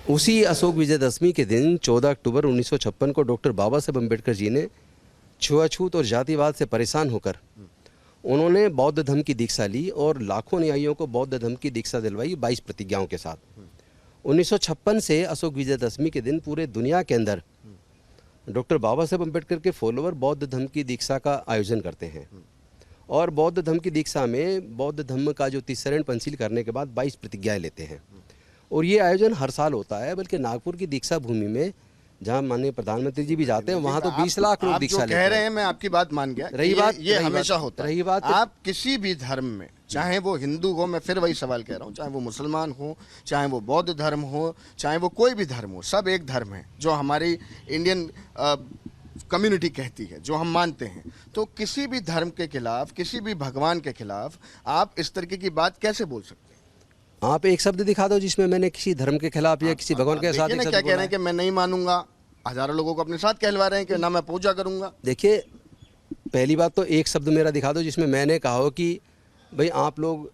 उसी अशोक विजयदशमी के दिन 14 अक्टूबर 1956 को डॉक्टर बाबा साहेब अम्बेडकर जी ने छुआछूत और जातिवाद से परेशान होकर उन्होंने बौद्ध धर्म की दीक्षा ली और लाखों अनुयायियों को बौद्ध धर्म की दीक्षा दिलवाई 22 प्रतिज्ञाओं के साथ। 1956 से अशोक विजयदशमी के दिन पूरे दुनिया के अंदर डॉक्टर बाबा साहेब अम्बेडकर के फॉलोअर बौद्ध धर्म की दीक्षा का आयोजन करते हैं और बौद्ध धर्म की दीक्षा में बौद्ध धर्म का जो तीसरण पंचशील करने के बाद 22 प्रतिज्ञाएं लेते हैं और ये आयोजन हर साल होता है। बल्कि नागपुर की दीक्षा भूमि में जहाँ माननीय प्रधानमंत्री जी भी जाते हैं वहाँ तो 20 लाख लोग दीक्षा लेते हैं। कह रहे हैं, मैं आपकी बात मान गया। रही बात ये हमेशा होता है। रही बात आप किसी भी धर्म में, चाहे वो हिंदू हो, मैं फिर वही सवाल कह रहा हूँ, चाहे वो मुसलमान हो, चाहे वो बौद्ध धर्म हो, चाहे वो कोई भी धर्म हो, सब एक धर्म है जो हमारी इंडियन कम्युनिटी कहती है, जो हम मानते हैं। तो किसी भी धर्म के खिलाफ, किसी भी भगवान के खिलाफ आप इस तरीके की बात कैसे बोल सकते हैं? आप एक शब्द दिखा दो जिसमें मैंने किसी धर्म के खिलाफ या किसी भगवान के साथ क्या कह रहे हैं कि मैं नहीं मानूंगा, हजारों लोगों को अपने साथ कहलवा रहे हैं कि ना मैं पूजा करूंगा। देखिए, पहली बात तो एक शब्द मेरा दिखा दो जिसमें मैंने कहा हो कि भाई आप लोग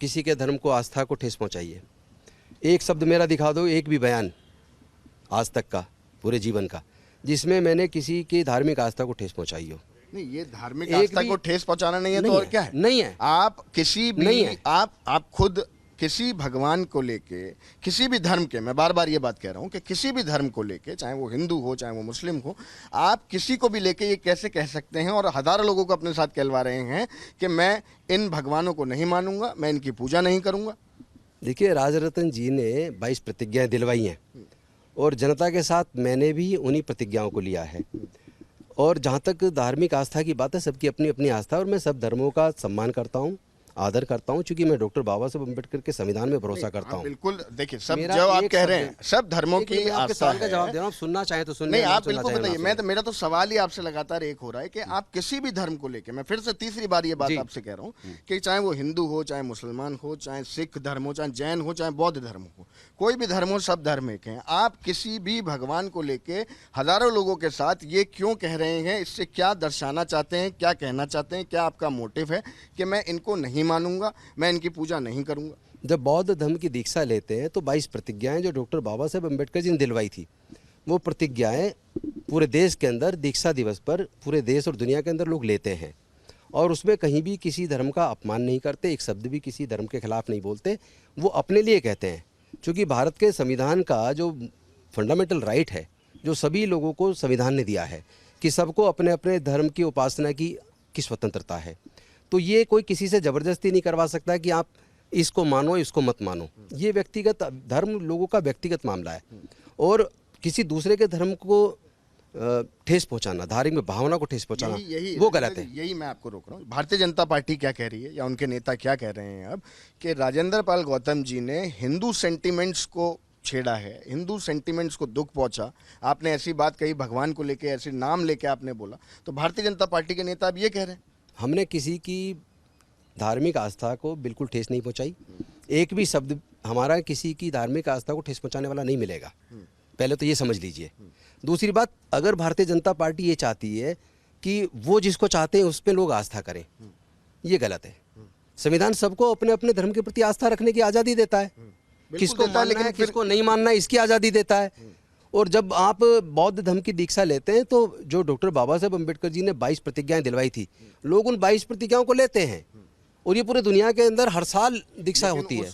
किसी के धर्म को, आस्था को ठेस पहुंचाइए। एक शब्द मेरा दिखा दो, एक भी बयान आज तक का, पूरे जीवन का, जिसमें मैंने किसी की धार्मिक आस्था को ठेस पहुंचाई हो। नहीं, ये धार्मिक आस्था को ठेस पहुंचाना नहीं है तो और क्या है? नहीं है। आप किसी भी नहीं है। आप खुद किसी भगवान को लेके, किसी भी धर्म के, मैं बार बार ये बात कह रहा हूँ कि किसी भी धर्म को लेके, चाहे वो हिंदू हो चाहे वो मुस्लिम हो, आप किसी को भी लेके ये कैसे कह सकते हैं और हजारों लोगों को अपने साथ कहलवा रहे हैं कि मैं इन भगवानों को नहीं मानूंगा, मैं इनकी पूजा नहीं करूंगा? देखिए, राजरतन जी ने 22 प्रतिज्ञाएं दिलवाई हैं और जनता के साथ मैंने भी उन्हीं प्रतिज्ञाओं को लिया है। और जहाँ तक धार्मिक आस्था की बात है, सबकी अपनी अपनी आस्था है और मैं सब धर्मों का सम्मान करता हूँ, आदर करता हूँ, क्योंकि मैं डॉक्टर बाबा साहेब अम्बेडकर के संविधान में भरोसा करता हूँ। बिल्कुल, देखिए, सब जो आप कह रहे हैं सब धर्मों की आस्था है। जवाब दे रहा हूँ, सुनना चाहे तो सुनिए। नहीं, आप बिल्कुल बताइए। मैं तो, मेरा तो सवाल ही आपसे लगातार एक हो रहा है कि आप किसी भी धर्म को लेके, मैं फिर से तीसरी बार ये बात आपसे कह रहा हूँ कि चाहे वो हिंदू हो, चाहे मुसलमान हो, चाहे सिख धर्म हो, चाहे जैन हो, चाहे बौद्ध धर्म हो, कोई भी धर्म हो, सब धर्म एक हैं। आप किसी भी भगवान को लेके हजारों लोगों के साथ ये क्यों कह रहे हैं? इससे क्या दर्शाना चाहते हैं, क्या कहना चाहते हैं? क्या आपका मोटिव है कि मैं इनको नहीं मानूंगा, मैं इनकी पूजा नहीं करूंगा? जब बौद्ध धर्म की दीक्षा लेते हैं तो 22 प्रतिज्ञाएं जो डॉक्टर बाबा साहेब अम्बेडकर जी ने दिलवाई थी, वो प्रतिज्ञाएं पूरे देश के अंदर दीक्षा दिवस पर पूरे देश और दुनिया के अंदर लोग लेते हैं और उसमें कहीं भी किसी धर्म का अपमान नहीं करते, एक शब्द भी किसी धर्म के खिलाफ नहीं बोलते। वो अपने लिए कहते हैं, क्योंकि भारत के संविधान का जो फंडामेंटल राइट है, जो सभी लोगों को संविधान ने दिया है कि सबको अपने अपने धर्म की उपासना की स्वतंत्रता है। तो ये कोई किसी से ज़बरदस्ती नहीं करवा सकता कि आप इसको मानो, इसको मत मानो। ये व्यक्तिगत धर्म, लोगों का व्यक्तिगत मामला है और किसी दूसरे के धर्म को ठेस पहुंचाना, धार्मिक भावना को ठेस पहुंचाना, वो गलत है। यही मैं आपको रोक रहा हूँ। भारतीय जनता पार्टी क्या कह रही है या उनके नेता क्या कह रहे हैं अब कि राजेंद्र पाल गौतम जी ने हिंदू सेंटिमेंट्स को छेड़ा है, हिंदू सेंटिमेंट्स को दुख पहुंचा। आपने ऐसी बात कही, भगवान को लेके ऐसे नाम लेके आपने बोला, तो भारतीय जनता पार्टी के नेता अब ये कह रहे हैं हमने किसी की धार्मिक आस्था को बिल्कुल ठेस नहीं पहुंचाई। एक भी शब्द हमारा किसी की धार्मिक आस्था को ठेस पहुंचाने वाला नहीं मिलेगा, पहले तो ये समझ लीजिए। दूसरी बात, अगर भारतीय जनता पार्टी ये चाहती है कि वो जिसको चाहते हैं उस पर लोग आस्था करें, ये गलत है। संविधान सबको अपने अपने धर्म के प्रति आस्था रखने की आज़ादी देता है, किसको मानना है, किसको नहीं मानना है, इसकी आज़ादी देता है। और जब आप बौद्ध धर्म की दीक्षा लेते हैं तो जो डॉक्टर बाबा साहेब अम्बेडकर जी ने 22 प्रतिज्ञाएं दिलवाई थी, लोग उन 22 प्रतिज्ञाओं को लेते हैं और ये पूरे दुनिया के अंदर हर साल दीक्षा होती है।